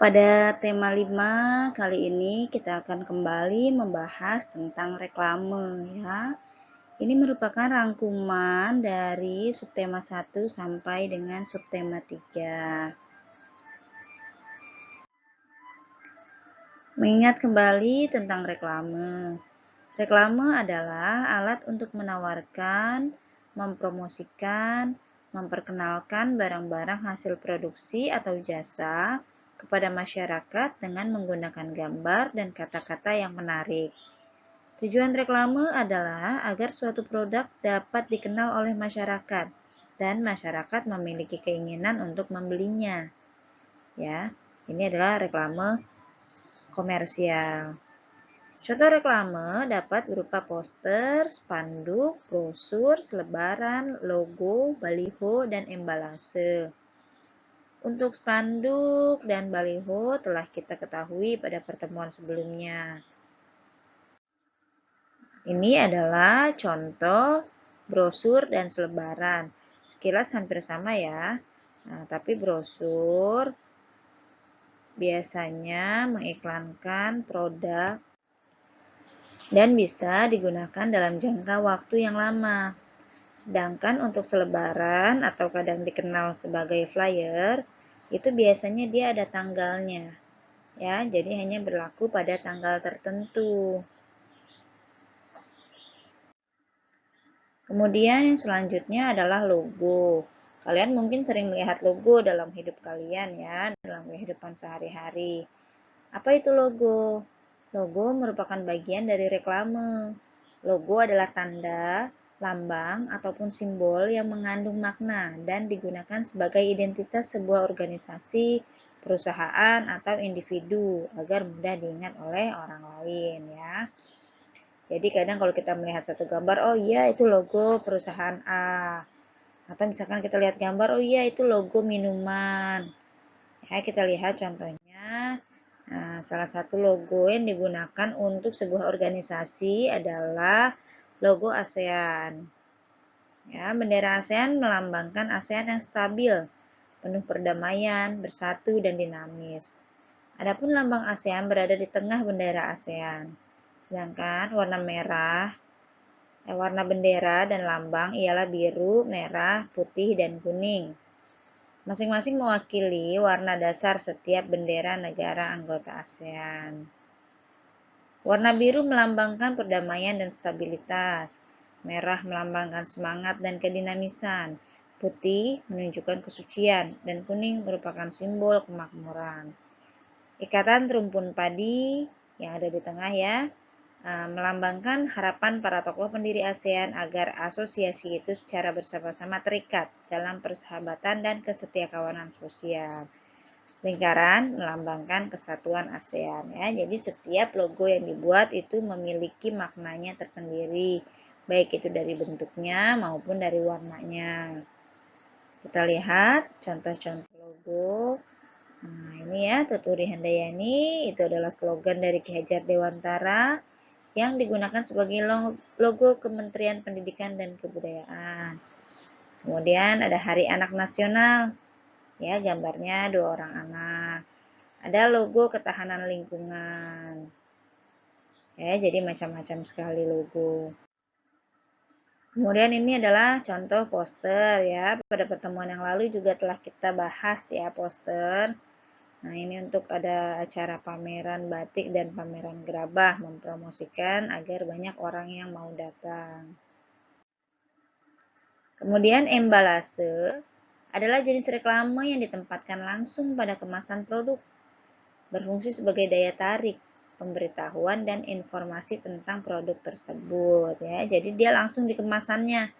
Pada tema 5 kali ini kita akan kembali membahas tentang reklame ya. Ini merupakan rangkuman dari subtema 1 sampai dengan subtema 3. Mengingat kembali tentang reklame. Reklame adalah alat untuk menawarkan, mempromosikan, memperkenalkan barang-barang hasil produksi atau jasa kepada masyarakat dengan menggunakan gambar dan kata-kata yang menarik. Tujuan reklame adalah agar suatu produk dapat dikenal oleh masyarakat dan masyarakat memiliki keinginan untuk membelinya. Ya, ini adalah reklame komersial. Contoh reklame dapat berupa poster, spanduk, brosur, selebaran, logo, baliho, dan embalase. Untuk spanduk dan baliho telah kita ketahui pada pertemuan sebelumnya. Ini adalah contoh brosur dan selebaran. Sekilas hampir sama ya. Nah, tapi brosur biasanya mengiklankan produk dan bisa digunakan dalam jangka waktu yang lama. Sedangkan untuk selebaran atau kadang dikenal sebagai flyer, itu biasanya dia ada tanggalnya. Ya, jadi hanya berlaku pada tanggal tertentu. Kemudian yang selanjutnya adalah logo. Kalian mungkin sering melihat logo dalam hidup kalian ya, dalam kehidupan sehari-hari. Apa itu logo? Logo merupakan bagian dari reklame. Logo adalah tanda, lambang, ataupun simbol yang mengandung makna dan digunakan sebagai identitas sebuah organisasi, perusahaan, atau individu agar mudah diingat oleh orang lain ya. Jadi kadang kalau kita melihat satu gambar, oh iya itu logo perusahaan A. Atau misalkan kita lihat gambar, oh iya itu logo minuman. Ya, kita lihat contohnya. Nah, salah satu logo yang digunakan untuk sebuah organisasi adalah logo ASEAN. Ya, bendera ASEAN melambangkan ASEAN yang stabil, penuh perdamaian, bersatu, dan dinamis. Adapun lambang ASEAN berada di tengah bendera ASEAN. Sedangkan warna bendera dan lambang ialah biru, merah, putih, dan kuning. Masing-masing mewakili warna dasar setiap bendera negara anggota ASEAN. Warna biru melambangkan perdamaian dan stabilitas. Merah melambangkan semangat dan kedinamisan. Putih menunjukkan kesucian dan kuning merupakan simbol kemakmuran. Ikatan terumpun padi yang ada di tengah ya, melambangkan harapan para tokoh pendiri ASEAN agar asosiasi itu secara bersama-sama terikat dalam persahabatan dan kesetiakawanan sosial. Lingkaran melambangkan kesatuan ASEAN ya. Jadi setiap logo yang dibuat itu memiliki maknanya tersendiri, baik itu dari bentuknya maupun dari warnanya. Kita lihat contoh-contoh logo. Nah, ini ya, Tuturi Handayani, itu adalah slogan dari Ki Hajar Dewantara yang digunakan sebagai logo Kementerian Pendidikan dan Kebudayaan. Kemudian ada Hari Anak Nasional. Ya, gambarnya 2 orang anak. Ada logo ketahanan lingkungan. Ya, jadi macam-macam sekali logo. Kemudian ini adalah contoh poster ya. Pada pertemuan yang lalu juga telah kita bahas ya poster. Nah, ini untuk ada acara pameran batik dan pameran gerabah mempromosikan agar banyak orang yang mau datang. Kemudian embalase adalah jenis reklame yang ditempatkan langsung pada kemasan produk. Berfungsi sebagai daya tarik, pemberitahuan dan informasi tentang produk tersebut ya. Jadi dia langsung di kemasannya.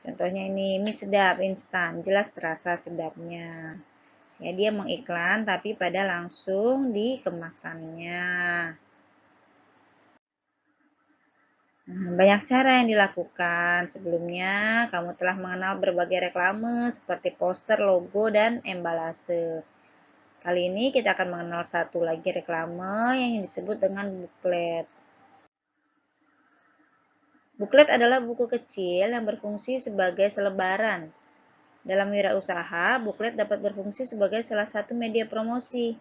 Contohnya ini mie sedap instan, jelas terasa sedapnya. Ya, dia mengiklan tapi pada langsung di kemasannya. Banyak cara yang dilakukan. Sebelumnya, kamu telah mengenal berbagai reklame seperti poster, logo, dan embalase. Kali ini kita akan mengenal satu lagi reklame yang disebut dengan buklet. Buklet adalah buku kecil yang berfungsi sebagai selebaran. Dalam wirausaha, buklet dapat berfungsi sebagai salah satu media promosi.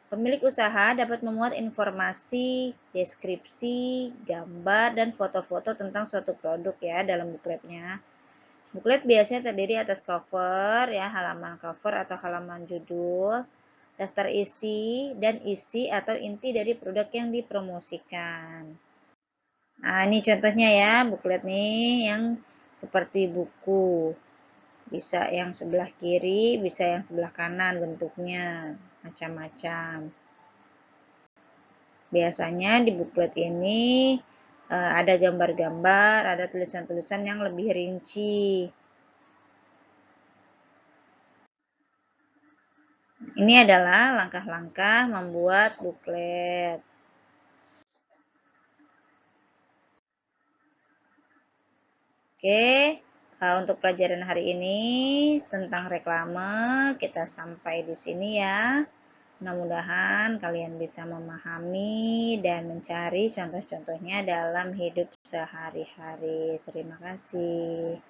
Pemilik usaha dapat memuat informasi, deskripsi, gambar, dan foto-foto tentang suatu produk ya dalam bukletnya. Buklet biasanya terdiri atas cover, ya, halaman cover atau halaman judul, daftar isi, dan isi atau inti dari produk yang dipromosikan. Nah, ini contohnya ya, buklet nih yang seperti buku. Bisa yang sebelah kiri, bisa yang sebelah kanan bentuknya, macam-macam. Biasanya di buklet ini ada gambar-gambar, ada tulisan-tulisan yang lebih rinci. Ini adalah langkah-langkah membuat buklet. Oke, untuk pelajaran hari ini tentang reklame kita sampai di sini ya. Mudah-mudahan kalian bisa memahami dan mencari contoh-contohnya dalam hidup sehari-hari. Terima kasih.